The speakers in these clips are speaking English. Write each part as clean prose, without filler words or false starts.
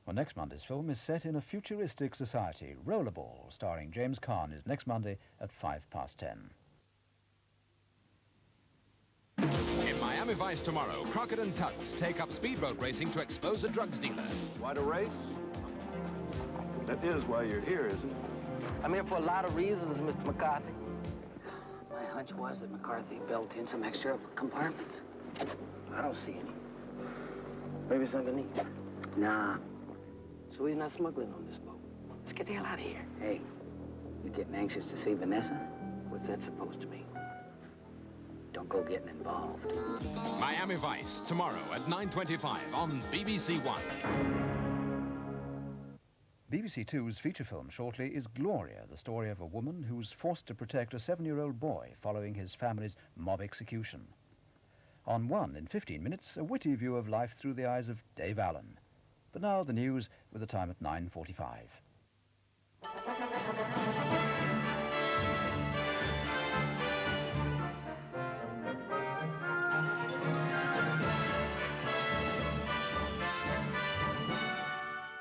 Well, next Monday's film is set in a futuristic society. Rollerball, starring James Caan, is next Monday at 10:05. In Miami Vice tomorrow, Crockett and Tubbs take up speedboat racing to expose a drugs dealer. Why the race? That is why you're here, isn't it? I'm here for a lot of reasons, Mr. McCarthy. My hunch was that McCarthy built in some extra compartments. I don't see any. Maybe it's underneath. Nah. So he's not smuggling on this boat. Let's get the hell out of here. Hey, you getting anxious to see Vanessa? What's that supposed to mean? Don't go getting involved. Miami Vice tomorrow at 9:25 on BBC1. BBC Two's feature film shortly is Gloria, the story of a woman who's forced to protect a 7-year-old boy following his family's mob execution. On 1 in 15 minutes, a witty view of life through the eyes of Dave Allen. But now the news with the time at 9:45.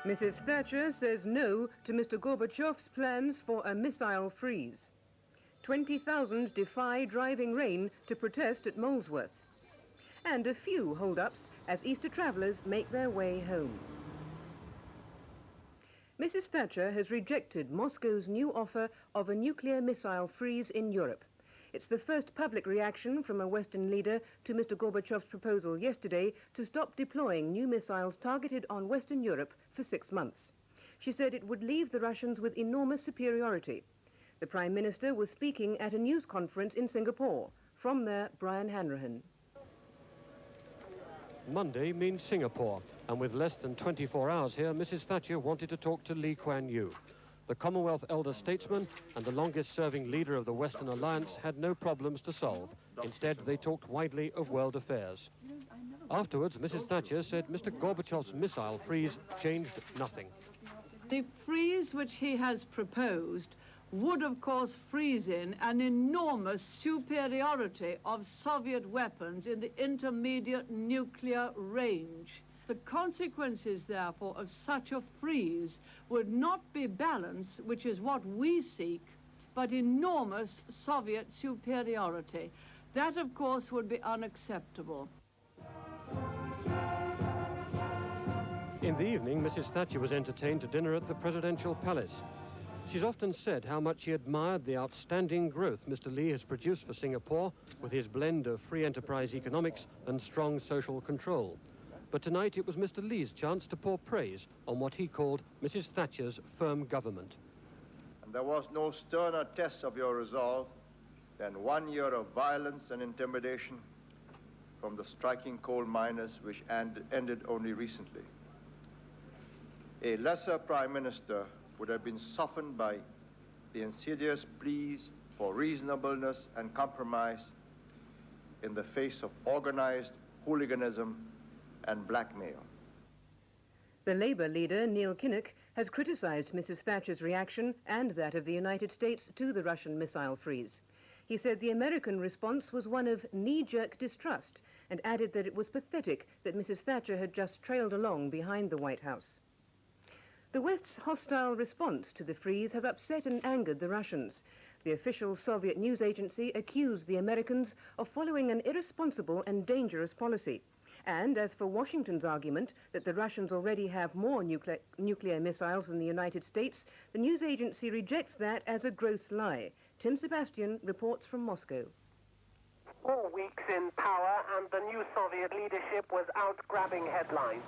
Mrs. Thatcher says no to Mr. Gorbachev's plans for a missile freeze. 20,000 defy driving rain to protest at Molesworth. And a few hold-ups as Easter travellers make their way home. Mrs. Thatcher has rejected Moscow's new offer of a nuclear missile freeze in Europe. It's the first public reaction from a Western leader to Mr. Gorbachev's proposal yesterday to stop deploying new missiles targeted on Western Europe for 6 months. She said it would leave the Russians with enormous superiority. The Prime Minister was speaking at a news conference in Singapore. From there, Brian Hanrahan. Monday means Singapore, and with less than 24 hours here, Mrs. Thatcher wanted to talk to Lee Kuan Yew. The Commonwealth elder statesman and the longest-serving leader of the Western Alliance had no problems to solve. Instead, they talked widely of world affairs. Afterwards, Mrs. Thatcher said Mr. Gorbachev's missile freeze changed nothing. The freeze which he has proposed would, of course, freeze in an enormous superiority of Soviet weapons in the intermediate nuclear range. The consequences, therefore, of such a freeze would not be balance, which is what we seek, but enormous Soviet superiority. That, of course, would be unacceptable. In the evening, Mrs. Thatcher was entertained to dinner at the presidential palace. She's often said how much she admired the outstanding growth Mr. Lee has produced for Singapore with his blend of free enterprise economics and strong social control. But tonight it was Mr. Lee's chance to pour praise on what he called Mrs. Thatcher's firm government. And there was no sterner test of your resolve than 1 year of violence and intimidation from the striking coal miners which ended only recently. A lesser Prime Minister would have been softened by the insidious pleas for reasonableness and compromise in the face of organized hooliganism and blackmail. The Labour leader, Neil Kinnock, has criticised Mrs. Thatcher's reaction and that of the United States to the Russian missile freeze. He said the American response was one of knee-jerk distrust and added that it was pathetic that Mrs. Thatcher had just trailed along behind the White House. The West's hostile response to the freeze has upset and angered the Russians. The official Soviet news agency accused the Americans of following an irresponsible and dangerous policy. And as for Washington's argument that the Russians already have more nuclear missiles than the United States, the news agency rejects that as a gross lie. Tim Sebastian reports from Moscow. 4 weeks in power and the new Soviet leadership was out grabbing headlines.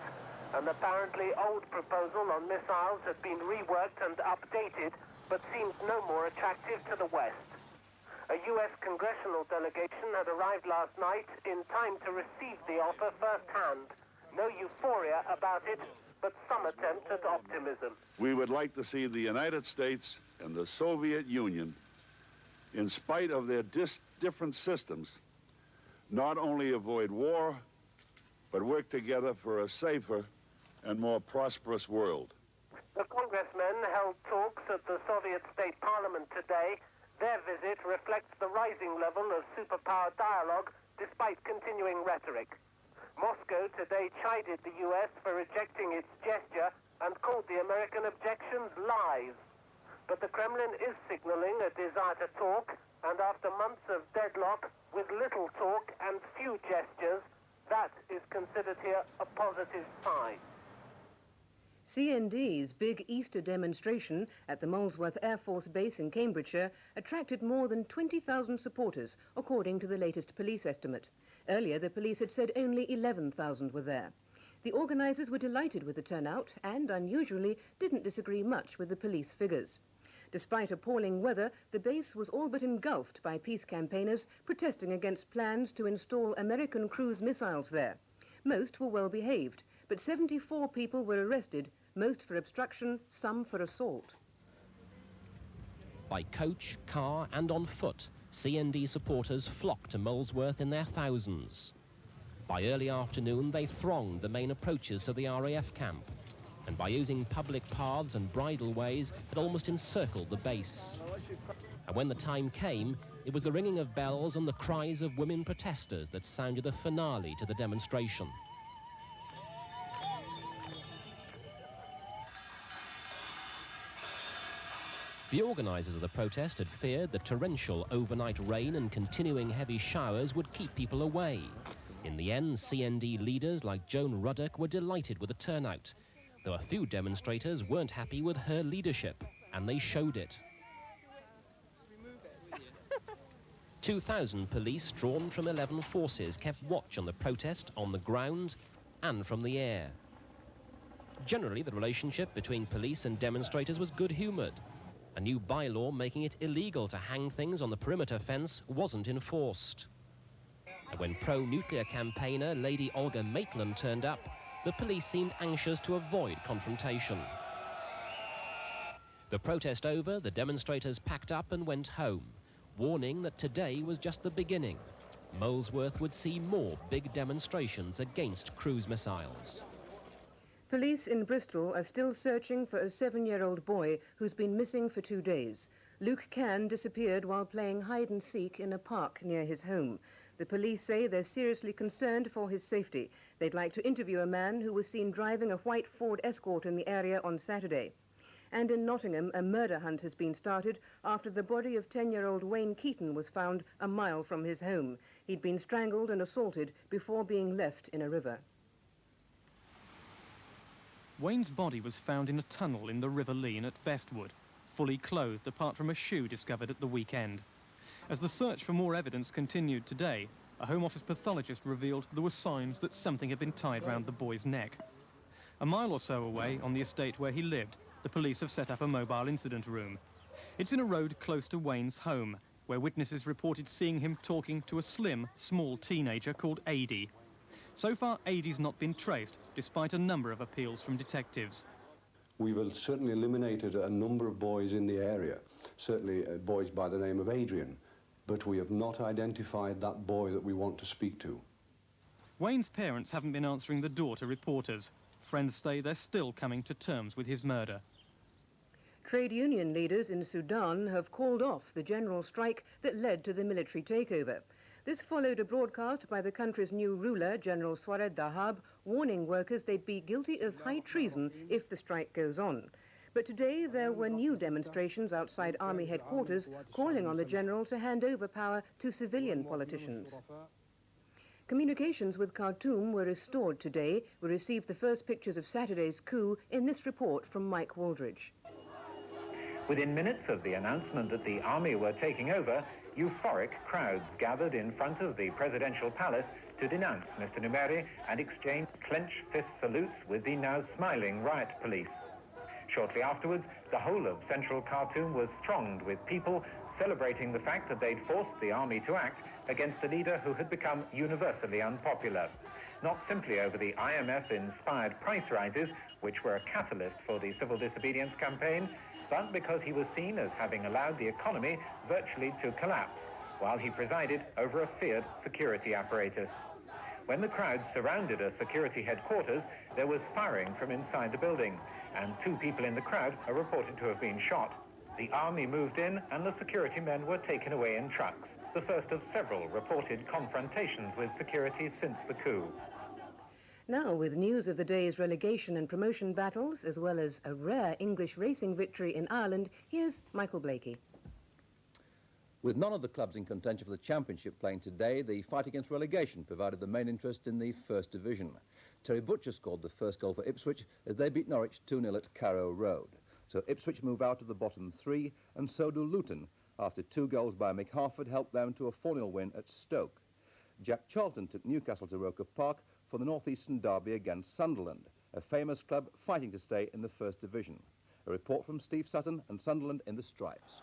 An apparently old proposal on missiles had been reworked and updated, but seemed no more attractive to the West. A U.S. congressional delegation had arrived last night in time to receive the offer firsthand. No euphoria about it, but some attempt at optimism. We would like to see the United States and the Soviet Union, in spite of their different systems, not only avoid war, but work together for a safer and more prosperous world. The congressmen held talks at the Soviet State Parliament today. Their visit reflects the rising level of superpower dialogue despite continuing rhetoric. Moscow today chided the U.S. for rejecting its gesture and But the Kremlin is signaling a desire to talk, and after months of deadlock, with little talk and few gestures, that is considered here a positive sign. CND's big Easter demonstration at the Molesworth Air Force Base in Cambridgeshire attracted more than 20,000 supporters, according to the latest police estimate. Earlier, the police had said only 11,000 were there. The organisers were delighted with the turnout and, unusually, didn't disagree much with the police figures. Despite appalling weather, the base was all but engulfed by peace campaigners protesting against plans to install American cruise missiles there. Most were well behaved, but 74 people were arrested, most for obstruction, some for assault. By coach, car and on foot, CND supporters flocked to Molesworth in their thousands. By early afternoon, they thronged the main approaches to the RAF camp, and by using public paths and bridleways, had almost encircled the base. And when the time came, it was the ringing of bells and the cries of women protesters that sounded the finale to the demonstration. The organisers of the protest had feared that torrential overnight rain and continuing heavy showers would keep people away. In the end, CND leaders like Joan Ruddock were delighted with the turnout, though a few demonstrators weren't happy with her leadership, and they showed it. 2,000 police drawn from 11 forces kept watch on the protest on the ground and from the air. Generally, the relationship between police and demonstrators was good-humoured. A new bylaw making it illegal to hang things on the perimeter fence wasn't enforced. And when pro-nuclear campaigner Lady Olga Maitland turned up, the police seemed anxious to avoid confrontation. The protest over, the demonstrators packed up and went home, warning that today was just the beginning. Molesworth would see more big demonstrations against cruise missiles. Police in Bristol are still searching for a 7-year-old boy who's been missing for 2 days. Luke Cann disappeared while playing hide-and-seek in a park near his home. The police say they're seriously concerned for his safety. They'd like to interview a man who was seen driving a white Ford Escort in the area on Saturday. And in Nottingham, a murder hunt has been started after the body of 10-year-old Wayne Keaton was found a mile from his home. He'd been strangled and assaulted before being left in a river. Wayne's body was found in a tunnel in the River Lean at Bestwood, fully clothed apart from a shoe discovered at the weekend. As the search for more evidence continued today, a Home Office pathologist revealed there were signs that something had been tied round the boy's neck. A mile or so away, on the estate where he lived, the police have set up a mobile incident room. It's in a road close to Wayne's home, where witnesses reported seeing him talking to a slim, small teenager called Adi. So far, Adi's not been traced, despite a number of appeals from detectives. We've certainly eliminated a number of boys in the area, certainly boys by the name of Adrian, but we have not identified that boy that we want to speak to. Wayne's parents haven't been answering the door to reporters. Friends say they're still coming to terms with his murder. Trade union leaders in Sudan have called off the general strike that led to the military takeover. This followed a broadcast by the country's new ruler, General Suarez Dahab, warning workers they'd be guilty of high treason if the strike goes on. But today there were new demonstrations outside army headquarters calling on the general to hand over power to civilian politicians. Communications with Khartoum were restored today. We received the first pictures of Saturday's coup in this report from Mike Waldridge. Within minutes of the announcement that the army were taking over, euphoric crowds gathered in front of the presidential palace to denounce Mr. Numeri and exchange clenched fist salutes with the now smiling riot police. Shortly afterwards, the whole of central Khartoum was thronged with people celebrating the fact that they'd forced the army to act against a leader who had become universally unpopular. Not simply over the IMF-inspired price rises, which were a catalyst for the civil disobedience campaign, but because he was seen as having allowed the economy virtually to collapse, while he presided over a feared security apparatus. When the crowd surrounded a security headquarters, there was firing from inside the building, and 2 people in the crowd are reported to have been shot. The army moved in, and the security men were taken away in trucks, the first of several reported confrontations with security since the coup. Now, with news of the day's relegation and promotion battles, as well as a rare English racing victory in Ireland, here's Michael Blakey. With none of the clubs in contention for the Championship playing today, the fight against relegation provided the main interest in the First Division. Terry Butcher scored the first goal for Ipswich as they beat Norwich 2-0 at Carrow Road. So Ipswich move out of the bottom three, and so do Luton, after 2 goals by Mick Harford helped them to a 4-0 win at Stoke. Jack Charlton took Newcastle to Roker Park for the North-Eastern derby against Sunderland, a famous club fighting to stay in the First Division. A report from Steve Sutton and Sunderland in the stripes.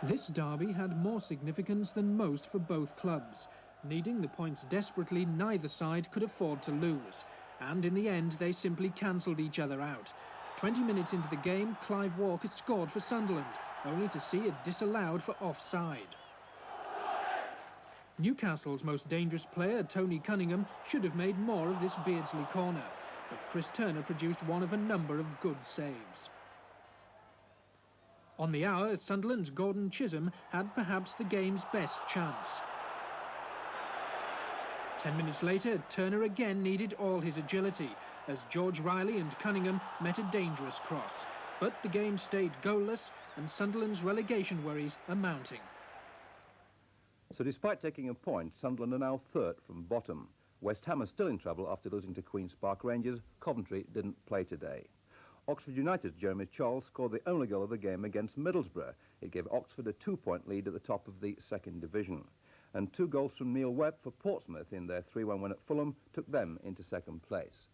This derby had more significance than most for both clubs. Needing the points desperately, neither side could afford to lose. And in the end, they simply cancelled each other out. 20 minutes into the game, Clive Walker scored for Sunderland, only to see it disallowed for offside. Newcastle's most dangerous player, Tony Cunningham, should have made more of this Beardsley corner, but Chris Turner produced one of a number of good saves. On the hour, Sunderland's Gordon Chisholm had perhaps the game's best chance. 10 minutes later, Turner again needed all his agility as George Riley and Cunningham met a dangerous cross. But the game stayed goalless and Sunderland's relegation worries are mounting. So despite taking a point, Sunderland are now third from bottom. West Ham are still in trouble after losing to Queen's Park Rangers. Coventry didn't play today. Oxford United's Jeremy Charles scored the only goal of the game against Middlesbrough. It gave Oxford a 2-point lead at the top of the second division. And 2 goals from Neil Webb for Portsmouth in their 3-1 win at Fulham took them into second place.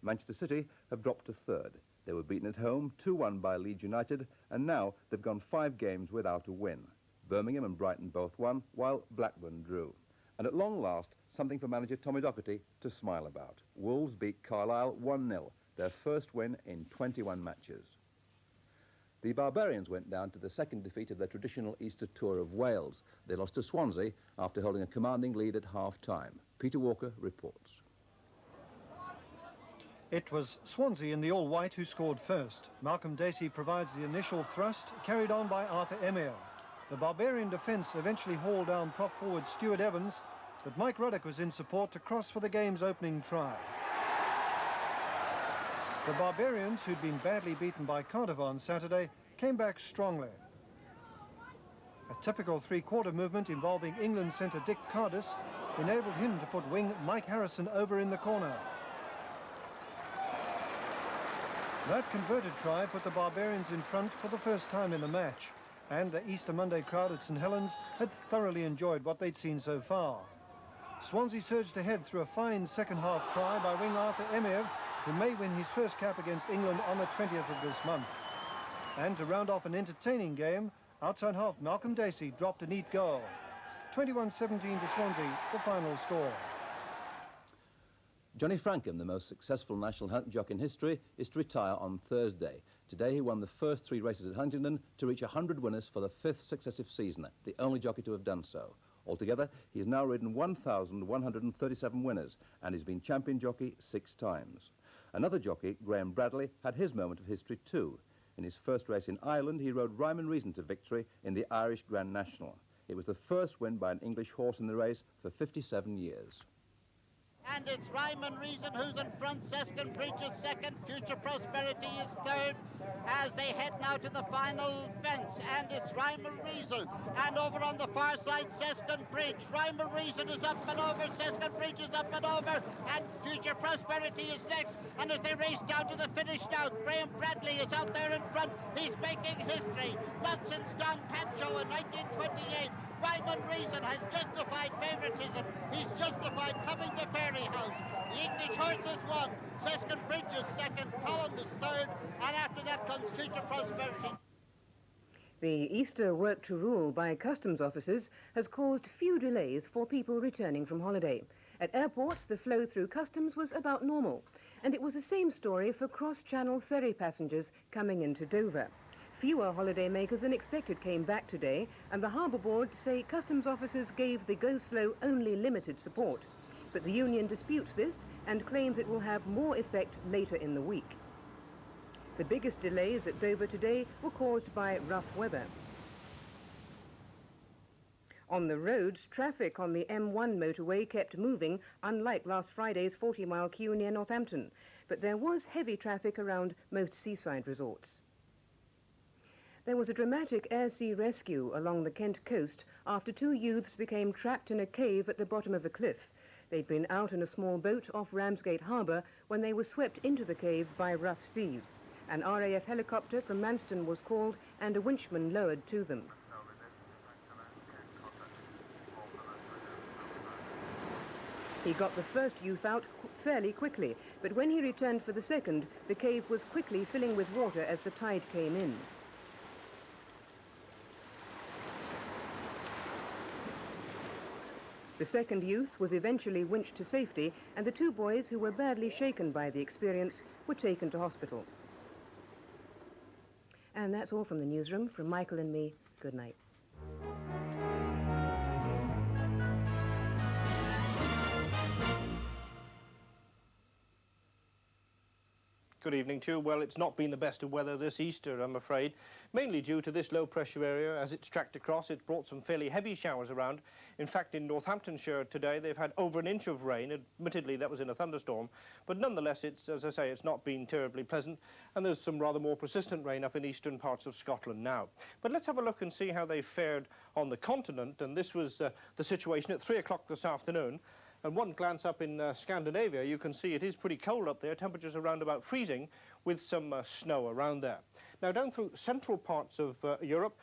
Manchester City have dropped to third. They were beaten at home 2-1 by Leeds United, and now they've gone 5 games without a win. Birmingham and Brighton both won, while Blackburn drew. And at long last, something for manager Tommy Docherty to smile about. Wolves beat Carlisle 1-0, their first win in 21 matches. The Barbarians went down to the second defeat of their traditional Easter tour of Wales. They lost to Swansea after holding a commanding lead at half-time. Peter Walker reports. It was Swansea in the all-white who scored first. Malcolm Dacey provides the initial thrust, carried on by Arthur Emir. The Barbarian defence eventually hauled down prop forward Stuart Evans, but Mike Ruddock was in support to cross for the game's opening try. The Barbarians, who'd been badly beaten by Cardiff on Saturday, came back strongly. A typical three-quarter movement involving England centre Dick Cardis enabled him to put wing Mike Harrison over in the corner. That converted try put the Barbarians in front for the first time in the match, and the Easter Monday crowd at St Helens had thoroughly enjoyed what they'd seen so far. Swansea surged ahead through a fine second-half try by wing Arthur Emir, who may win his first cap against England on the 20th of this month. And to round off an entertaining game, outside half Malcolm Dacey dropped a neat goal. 21-17 to Swansea, the final score. Johnny Frankham, the most successful national hunt jockey in history, is to retire on Thursday. Today he won the first 3 races at Huntingdon to reach 100 winners for the 5th successive season, the only jockey to have done so. Altogether, he has now ridden 1,137 winners and has been champion jockey 6 times. Another jockey, Graham Bradley, had his moment of history too. In his first race in Ireland, he rode Rhyme and Reason to victory in the Irish Grand National. It was the first win by an English horse in the race for 57 years. And it's Rhyme and Reason who's in front. Seskin Bridge is second. Future Prosperity is third as they head now to the final fence. And it's Rhyme and Reason. And over on the far side, Seskin Bridge. Rhyme and Reason is up and over. Seskin Bridge is up and over. And Future Prosperity is next. And as they race down to the finish now, Graham Bradley is out there in front. He's making history. Not since Don Pancho in 1928. Rhyme and Reason has justified favouritism. He's justified coming to Fairy House. The English horses won. Seskin Bridge is second. Column is third. And after that comes Future Prosperity. The Easter work to rule by customs officers has caused few delays for people returning from holiday. At airports, the flow through customs was about normal. And it was the same story for cross-channel ferry passengers coming into Dover. Fewer holidaymakers than expected came back today, and the Harbour Board say customs officers gave the go-slow only limited support. But the union disputes this and claims it will have more effect later in the week. The biggest delays at Dover today were caused by rough weather. On the roads, traffic on the M1 motorway kept moving, unlike last Friday's 40-mile queue near Northampton. But there was heavy traffic around most seaside resorts. There was a dramatic air-sea rescue along the Kent coast after 2 youths became trapped in a cave at the bottom of a cliff. They'd been out in a small boat off Ramsgate Harbour when they were swept into the cave by rough seas. An RAF helicopter from Manston was called and a winchman lowered to them. He got the first youth out fairly quickly, but when he returned for the second, the cave was quickly filling with water as the tide came in. The second youth was eventually winched to safety, and the 2 boys who were badly shaken by the experience were taken to hospital. And that's all from the newsroom. From Michael and me, good night. Good evening to you. Well, it's not been the best of weather this Easter, I'm afraid, mainly due to this low pressure area. As it's tracked across, it brought some fairly heavy showers around. In fact, in Northamptonshire today, they've had over an inch of rain. Admittedly, that was in a thunderstorm, but nonetheless, it's, as I say, it's not been terribly pleasant, and there's some rather more persistent rain up in eastern parts of Scotland now. But let's have a look and see how they fared on the continent, and this was the situation at 3 o'clock this afternoon. And one glance up in Scandinavia, you can see it is pretty cold up there. Temperatures around about freezing with some snow around there. Now, down through central parts of Europe,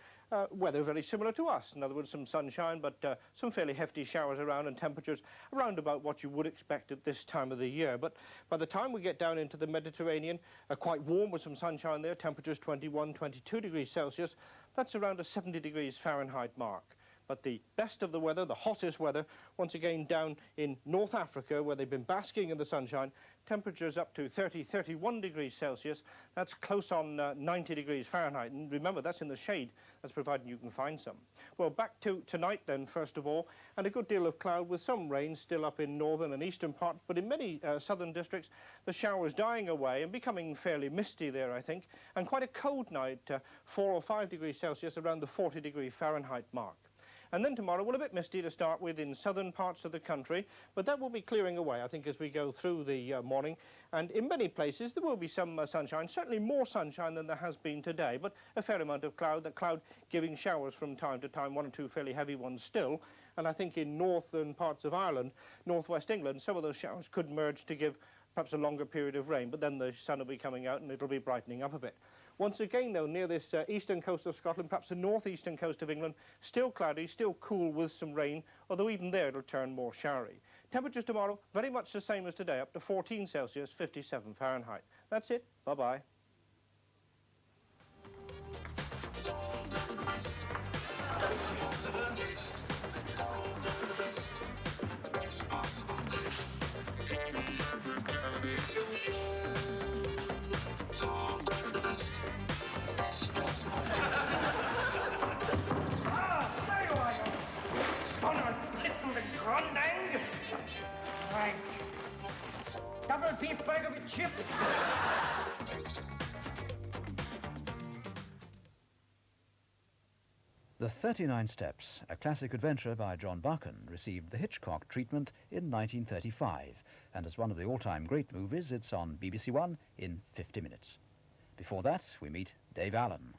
weather very similar to us. In other words, some sunshine, but some fairly hefty showers around and temperatures around about what you would expect at this time of the year. But by the time we get down into the Mediterranean, quite warm with some sunshine there, temperatures 21, 22 degrees Celsius. That's around a 70 degrees Fahrenheit mark. But the best of the weather, the hottest weather, once again down in North Africa, where they've been basking in the sunshine, temperatures up to 30, 31 degrees Celsius. That's close on 90 degrees Fahrenheit. And remember, that's in the shade. That's provided you can find some. Well, back to tonight then, first of all, and a good deal of cloud with some rain still up in northern and eastern parts, but in many southern districts, the showers dying away and becoming fairly misty there, I think. And quite a cold night, 4 or 5 degrees Celsius, around the 40 degree Fahrenheit mark. And then tomorrow, well, a bit misty to start with in southern parts of the country, but that will be clearing away, I think, as we go through the morning. And in many places, there will be some sunshine, certainly more sunshine than there has been today, but a fair amount of cloud, the cloud giving showers from time to time, 1 or 2 fairly heavy ones still. And I think in northern parts of Ireland, northwest England, some of those showers could merge to give perhaps a longer period of rain, but then the sun will be coming out and it'll be brightening up a bit. Once again, though, near this eastern coast of Scotland, perhaps the northeastern coast of England, still cloudy, still cool with some rain, although even there it'll turn more showery. Temperatures tomorrow, very much the same as today, up to 14 Celsius, 57 Fahrenheit. That's it. Bye-bye. Right. Double beef burger with chips. The 39 Steps, a classic adventure by John Buchan, received the Hitchcock treatment in 1935, and as one of the all-time great movies, it's on BBC1 in 50 minutes. Before that, we meet Dave Allen.